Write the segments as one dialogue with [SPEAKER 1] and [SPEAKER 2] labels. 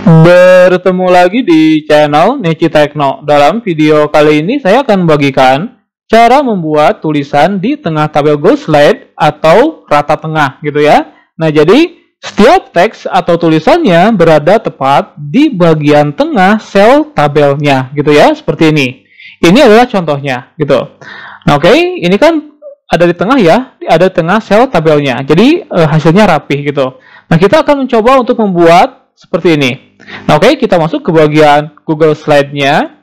[SPEAKER 1] Bertemu lagi di channel Neci Tekno. Dalam video kali ini saya akan membagikan cara membuat tulisan di tengah tabel Google Slide atau rata tengah gitu ya. Nah, jadi setiap teks atau tulisannya berada tepat di bagian tengah sel tabelnya gitu ya, seperti ini. Ini adalah contohnya gitu. Nah, oke, ini kan ada di tengah ya, ada di tengah sel tabelnya. Jadi hasilnya rapih gitu. Nah, kita akan mencoba untuk membuat seperti ini. Nah, oke, kita masuk ke bagian Google Slide-nya.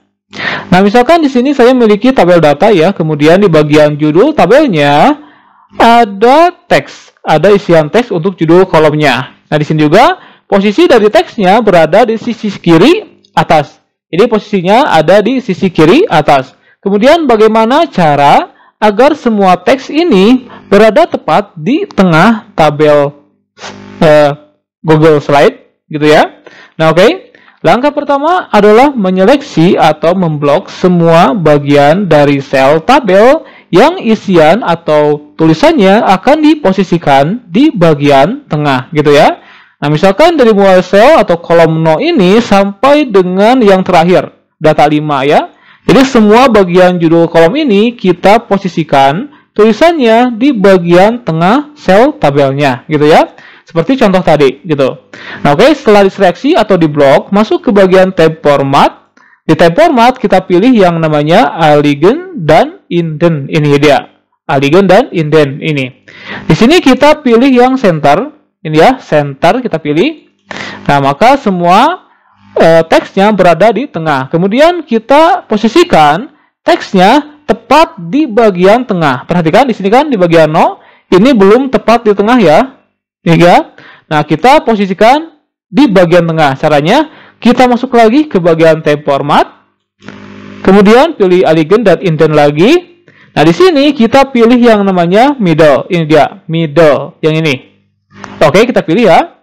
[SPEAKER 1] Nah, misalkan di sini saya memiliki tabel data ya, kemudian di bagian judul tabelnya ada teks, ada isian teks untuk judul kolomnya. Nah, di sini juga posisi dari teksnya berada di sisi kiri atas. Jadi posisinya ada di sisi kiri atas. Kemudian bagaimana cara agar semua teks ini berada tepat di tengah tabel Google Slide gitu ya. Nah, oke. Langkah pertama adalah menyeleksi atau memblok semua bagian dari sel tabel yang isian atau tulisannya akan diposisikan di bagian tengah gitu ya. Nah, misalkan dari mulai sel atau kolom 0 ini sampai dengan yang terakhir, data 5 ya. Jadi semua bagian judul kolom ini kita posisikan tulisannya di bagian tengah sel tabelnya gitu ya. Seperti contoh tadi gitu. Nah, oke, setelah diseleksi atau diblok, masuk ke bagian tab format. Di tab format kita pilih yang namanya align dan indent. Ini dia. Align dan indent ini. Di sini kita pilih yang center. Ini ya, center kita pilih. Nah, maka semua teksnya berada di tengah. Kemudian kita posisikan teksnya tepat di bagian tengah. Perhatikan di sini kan di bagian 0, ini belum tepat di tengah ya. Ya. Nah, kita posisikan di bagian tengah. Caranya, kita masuk lagi ke bagian tab format. Kemudian pilih align dan indent lagi. Nah, di sini kita pilih yang namanya middle. Ini dia, middle. Yang ini. Oke, kita pilih ya.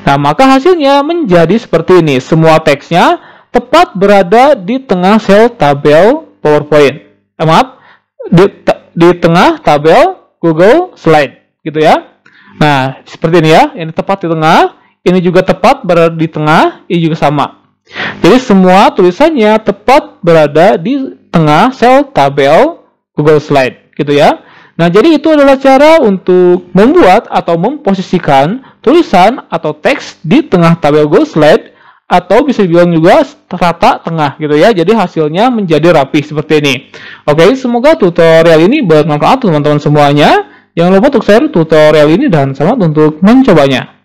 [SPEAKER 1] Nah, maka hasilnya menjadi seperti ini. Semua teksnya tepat berada di tengah sel tabel PowerPoint. Maaf, di tengah tabel Google Slide. Gitu ya. Nah, seperti ini ya, ini tepat di tengah, ini juga tepat berada di tengah, ini juga sama. Jadi semua tulisannya tepat berada di tengah sel tabel Google Slide, gitu ya. Nah, jadi itu adalah cara untuk membuat atau memposisikan tulisan atau teks di tengah tabel Google Slide, atau bisa dibilang juga rata tengah, gitu ya. Jadi hasilnya menjadi rapi seperti ini. Oke, semoga tutorial ini bermanfaat teman-teman semuanya. Jangan lupa untuk share tutorial ini dan selamat untuk mencobanya.